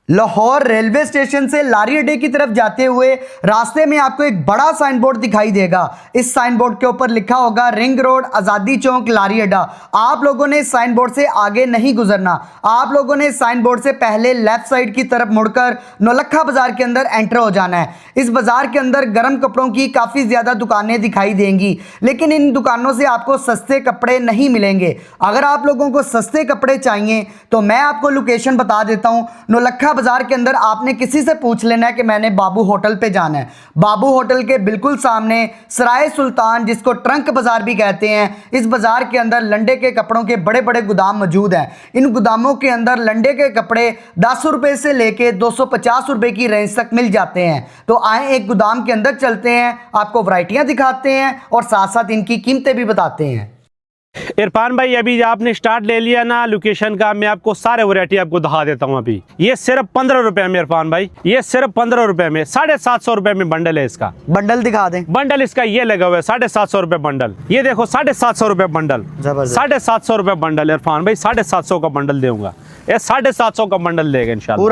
Lahore railway station से लारी अड्डे की तरफ जाते हुए रास्ते में आपको एक बड़ा साइन बोर्ड दिखाई देगा। इस साइन बोर्ड के ऊपर लिखा होगा रिंग रोड आज़ादी चौक लारी अड्डा। आप लोगों ने इस साइन बोर्ड से आगे नहीं गुजरना। आप लोगों ने इस साइन बोर्ड से पहले लेफ्ट साइड की तरफ मुड़कर नौलखा बाजार के अंदर एंटर हो जाना है। इस बाजार के अंदर गर्म कपड़ों की काफ़ी ज़्यादा दुकानें दिखाई देंगी, लेकिन इन दुकानों से आपको सस्ते कपड़े नहीं मिलेंगे। अगर आप लोगों को सस्ते कपड़े चाहिए तो मैं आपको लोकेशन बता देता हूँ। नौलखा बाजार के अंदर आपने किसी से पूछ लेना है कि मैंने बाबू होटल पे जाना है। बाबू होटल के बिल्कुल सामने सराय सुल्तान, जिसको ट्रंक बाजार भी कहते हैं, इस बाजार के अंदर लंडे के कपड़ों के बड़े बड़े गोदाम मौजूद हैं। इन गोदामों के अंदर लंडे के कपड़े 10 रुपए से लेके 250 रुपए की रेंज तक मिल जाते हैं। तो आए एक गोदाम के अंदर चलते हैं, आपको वैरायटियां दिखाते हैं और साथ साथ इनकी कीमतें भी बताते हैं। इरफान भाई, अभी आपने स्टार्ट ले लिया ना लोकेशन का, मैं आपको सारे वैरायटी आपको दिखा देता हूँ। अभी ये सिर्फ 15 रुपए में इरफान भाई, ये सिर्फ 15 रुपए में 750 रुपए में बंडल है इसका। बंडल दिखा दें। बंडल इसका ये लगा हुआ है 750 रुपए बंडल। ये देखो 750 रुपए बंडल, 750 रुपए बंडल इरफान भाई, 750 का बंडल दूंगा। ये 750 का बंडल देगा इंशाल्लाह।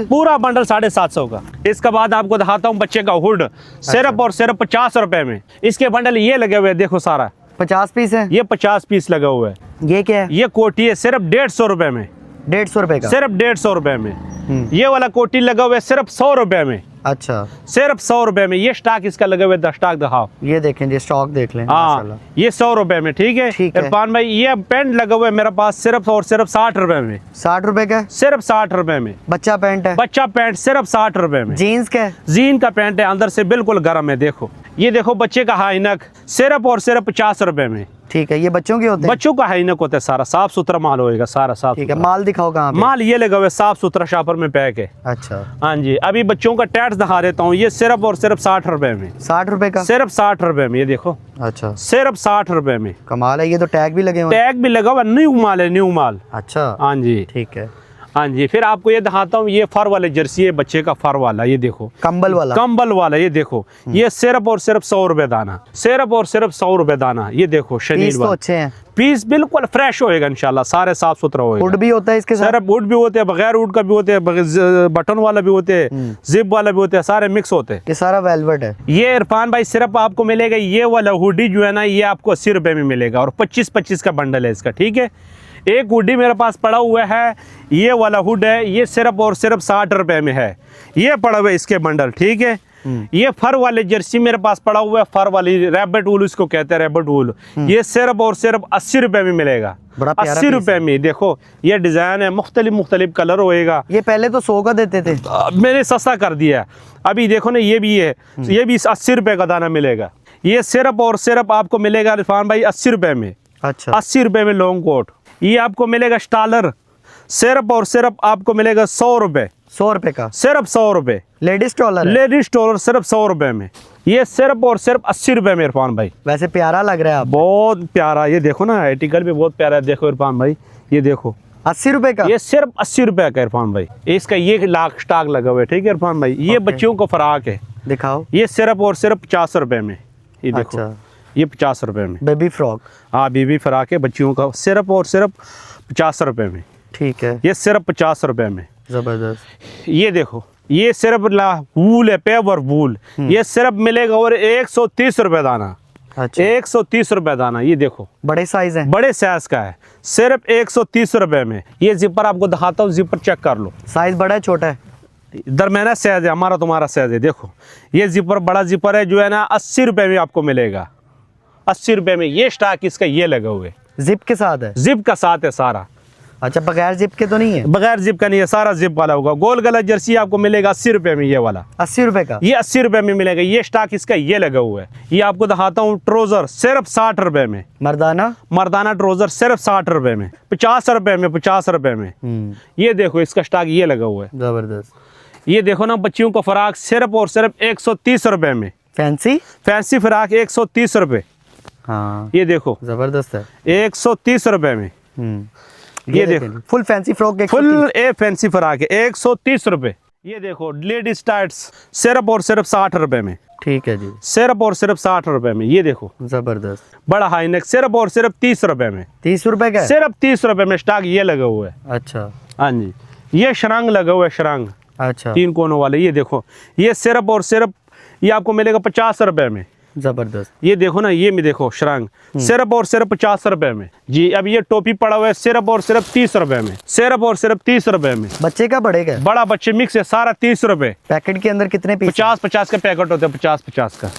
पूरा बंडल 750 का। इसके बाद आपको दिखाता हूँ बच्चे का हुड, सिर्फ और सिर्फ 50 रुपए में। इसके बंडल ये लगे हुए देखो, सारा 50 पीस है। ये 50 पीस लगा हुआ है। ये क्या है? ये कोटी है सिर्फ 150 रुपए में। 150 रुपए का? सिर्फ 150 रुपए में। ये वाला कोटी लगा हुआ है सिर्फ 100 रुपए में। अच्छा, सिर्फ 100 रुपए में। ये स्टॉक इसका लगा हुआ है, स्टॉक दिखाओ। ये देखें, ये स्टॉक देख लें। हाँ, ये 100 रुपए में। ठीक है इरफान भाई, ये पेंट लगा हुआ है मेरे पास सिर्फ और सिर्फ 60 रुपए में। 60 रुपए का? सिर्फ 60 रुपए में। बच्चा पैंट है? बच्चा पैंट सिर्फ 60 रुपए में। जीन्स का? जीन का पैंट है, अंदर से बिल्कुल गर्म है। देखो ये देखो बच्चे का हाईनक सिर्फ और सिर्फ 50 रुपए में। ठीक है, ये बच्चों के होते हैं? बच्चों का हाईनक होता है, सारा साफ सुथरा माल होएगा, सारा साफ। ठीक है, माल दिखाओ कहाँ पे? माल ये लगा हुआ है साफ सुथरा शॉपर में पैक है। अच्छा, हाँ जी। अभी बच्चों का टैक्स दिखा देता हूँ। ये सिर्फ और सिर्फ 60 रुपए में। 60 रुपए का? सिर्फ 60 रुपए में। ये देखो, अच्छा, सिर्फ 60 रुपए में। कमाल है। ये तो टैग भी लगे हुए हैं? टैग भी लगा हुआ, न्यू माल है, न्यू माल। अच्छा, हाँ जी, ठीक है। हाँ जी। फिर आपको ये दिखाता हूँ, ये फर वाले जर्सी है बच्चे का, फर वाला। ये देखो, कंबल वाला? कंबल वाला। ये देखो, ये सिर्फ और सिर्फ 100 रुपए दाना। सिर्फ और सिर्फ 100 रुपए दाना। ये देखो शनील वाला। तो अच्छे हैं, पीस बिल्कुल फ्रेश होएगा इंशाल्लाह, सारे साफ सुथरा होएगा। हुड भी होता है इसके साथ? सिर्फ हुड भी होते हैं, बगैर हुड का भी होते हैं, बटन वाला भी होते हैं, जिप वाला भी होते हैं, सारे मिक्स होते हैं। ये सारा वेलवेट है? ये इरफान भाई सिर्फ आपको मिलेगा, ये वाला हुडी जो है ना, ये आपको 80 रुपए में मिलेगा और 25-25 का बंडल है इसका। ठीक है, एक हुडी मेरे पास पड़ा हुआ है, ये वाला हुड है, ये सिर्फ और सिर्फ 60 रुपए में है। ये पड़ा हुआ है इसके बंडल। ठीक है, ये फर वाले जर्सी मेरे पास पड़ा हुआ है, फर वाली रैबिट वूल इसको कहते हैं, रैबिट वूल। ये सिर्फ और सिर्फ 80 रुपए में मिलेगा। 80 रुपए में। देखो ये डिजाइन है, मुख्तलिफ कलर होएगा। ये पहले तो 100 का देते थे, मैंने सस्ता कर दिया। अभी देखो ना, ये भी है, ये भी 80 रुपए का दाना मिलेगा। ये सिर्फ और सिर्फ आपको मिलेगा इरफान भाई 80 रुपए में। अच्छा, 80 रुपए में लॉन्ग कोट। ये आपको मिलेगा स्टालर, सिर्फ और सिर्फ आपको मिलेगा 100 रुपए। 100 रुपए का? सिर्फ 100 रुपए। Ladies taller? लेडीज टॉलर सिर्फ 100 रुपए में। ये सिर्फ और सिर्फ 80 रुपए में इरफान भाई। वैसे प्यारा लग रहा है आप? बहुत प्यारा। ये देखो ना, आर्टिकल भी बहुत प्यारा है। देखो इरफान भाई, ये देखो 80 रुपए का? ये सिर्फ 80 रुपए का इरफान भाई। इसका ये लाख स्टॉक लगा हुआ है। ठीक है इरफान भाई, ये बच्चों को फराक है। दिखाओ। ये सिर्फ और सिर्फ 50 रुपए में। ये देखो, अच्छा, ये 50 रुपए में। Baby frock? हाँ, बेबी फ्रॉक है बच्चियों का, सिर्फ और सिर्फ 50 रुपए में। ठीक है, ये सिर्फ 50 रुपए में। जबरदस्त। ये देखो, ये सिर्फ वूल है, पेवर वूल। ये सिर्फ मिलेगा और 130 रुपए दाना। अच्छा, 130 रुपए दाना। ये देखो, बड़े साइज है? बड़े साइज का है, सिर्फ 130 रुपए में। ये जिपर आपको दिखाता हूँ, जिपर चेक कर लो। साइज बड़ा है छोटा है? दरमियाना साइज है, हमारा तुम्हारा साइज है। देखो ये जिपर बड़ा जिपर है जो है ना, 80 रुपए में आपको मिलेगा। 80 रुपए में। ये स्टॉक इसका ये लगा हुआ है, जिप के साथ है? जिप का साथ है सारा। अच्छा, बगैर जिप के तो नहीं है? बगैर जिप का नहीं है, सारा जिप वाला होगा। गोल गला जर्सी आपको मिलेगा 80 रुपए में। ये वाला 80 रुपए का? ये 80 रुपए में मिलेगा। ये स्टॉक इसका ये लगा हुआ है। ये आपको दिखाता हूँ, ट्रोजर सिर्फ 60 रुपए में। मर्दाना ट्रोजर सिर्फ 60 रुपए में। 50 रुपए में, 50 रुपए में। ये देखो इसका स्टॉक ये लगा हुआ है, जबरदस्त। ये देखो ना, बच्चियों का फराक सिर्फ और सिर्फ 130 रुपए में। फैंसी फराक 130 रुपए। हाँ, ये देखो जबरदस्त है, 130 रुपए में। ये देखो, full fancy frock, full fancy फराक है 130 रुपए। ये देखो लेडीज टाइट्स सिर्फ और सिर्फ 60 रुपए में। ठीक है जी, सिर्फ और सिर्फ 60 रुपए में। ये देखो जबरदस्त। बड़ा हाई नेक सिर्फ और सिर्फ 30 रुपए में। 30 रुपए का? सिर्फ 30 रुपए में स्टॉक ये लगा हुआ है। अच्छा, हाँ जी। ये शरंग लगा हुआ है, शरंग अच्छा, 3 कोनों वाले। ये देखो, ये सिर्फ और सिर्फ ये आपको मिलेगा 50 रुपए में। जबरदस्त। ये देखो ना, ये में देखो श्रृंग, सिर्फ और सिर्फ 50 रुपए में जी। अब ये टोपी पड़ा हुआ है सिर्फ और सिर्फ 30 रुपए में, सिर्फ और सिर्फ 30 रुपए में। बच्चे का बड़े का? बड़ा बच्चे मिक्स है सारा 30 रुपए। पैकेट के अंदर कितने पीस? 50-50 का पैकेट होता है, 50-50 का।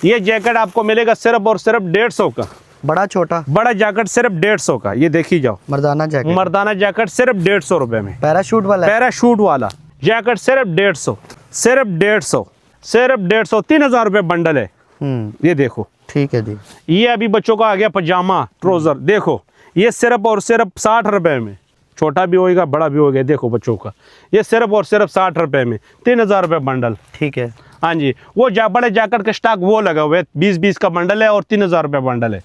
ये जैकेट आपको मिलेगा सिर्फ और सिर्फ 150 का। बड़ा छोटा? बड़ा जैकेट सिर्फ 150 का। ये देखी जाओ, मर्दाना जैकेट, मर्दाना जैकेट सिर्फ 150 रुपए में। पैराशूट वाला? पैराशूट वाला जैकेट सिर्फ 150, सिर्फ 150, सिर्फ 150। 3000 रुपए बंडल है। ये देखो, ठीक है जी। ये अभी बच्चों का आ गया पजामा ट्राउजर, देखो ये सिर्फ और सिर्फ 60 रुपए में। छोटा भी होएगा, बड़ा भी होएगा। देखो बच्चों का, ये सिर्फ और सिर्फ 60 रुपए में, 3000 रुपए बंडल। ठीक है। हाँ जी, वो बड़े जैकेट का स्टॉक वो लगा हुआ है, 20-20 का बंडल है और 3000 रुपए बंडल है।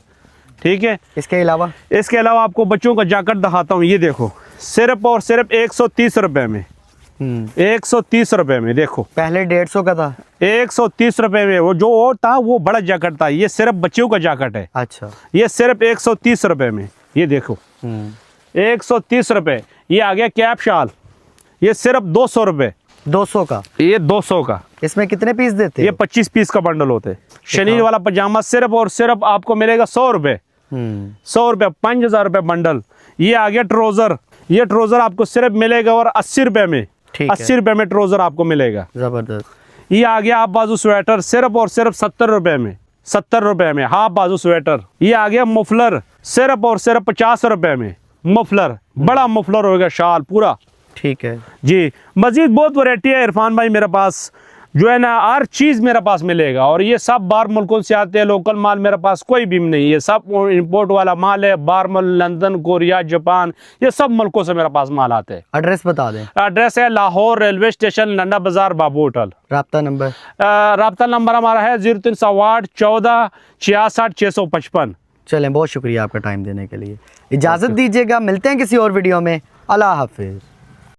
ठीक है। इसके अलावा? इसके अलावा आपको बच्चों का जैकेट दिखाता हूँ। ये देखो, सिर्फ और सिर्फ 130 रुपए में, 130 रुपए में। देखो, पहले 150 का था, 130 रुपए में। वो जो और था वो बड़ा जैकेट था, ये सिर्फ बच्चों का जैकेट है। अच्छा, ये सिर्फ 130 रुपए में। ये देखो, 130 रुपए। ये आ गया कैप शाल, ये सिर्फ 200 रुपए। 200 का? ये 200 का। इसमें कितने पीस देते? ये 25 पीस का बंडल होते हैं। शनीर वाला पजामा सिर्फ और सिर्फ आपको मिलेगा 100 रुपए, 100 रुपए, 5000 रुपए बंडल। ये आ गया ट्राउजर, ये ट्राउजर आपको सिर्फ मिलेगा और 80 रुपए में, 80 रुपए में ट्राउजर आपको मिलेगा। जबरदस्त। ये आ गया हाफ बाजू स्वेटर सिर्फ और सिर्फ 70 रुपए में, 70 रुपए में हाफ बाजू स्वेटर। ये आ गया मफलर सिर्फ और सिर्फ 50 रुपए में। मफलर, बड़ा मफलर होगा, शाल पूरा। ठीक है जी। मजीद बहुत वैरायटी है इरफान भाई, मेरे पास जो है ना हर चीज़ मेरे पास मिलेगा। और ये सब बाहर मुल्कों से आते हैं, लोकल माल मेरे पास कोई भी नहीं, ये सब इंपोर्ट वाला माल है। बाहर लंदन, कोरिया, जापान, ये सब मुल्कों से मेरे पास माल आते हैं। एड्रेस बता दें। एड्रेस है लाहौर रेलवे स्टेशन, नंदा बाजार, बाबू होटल। राब्ता नंबर? राब्ता नंबर हमारा है 0364 14 66 655। चलें, बहुत शुक्रिया आपका टाइम देने के लिए। इजाज़त दीजिएगा, मिलते हैं किसी और वीडियो में। अल्लाह हाफिज़।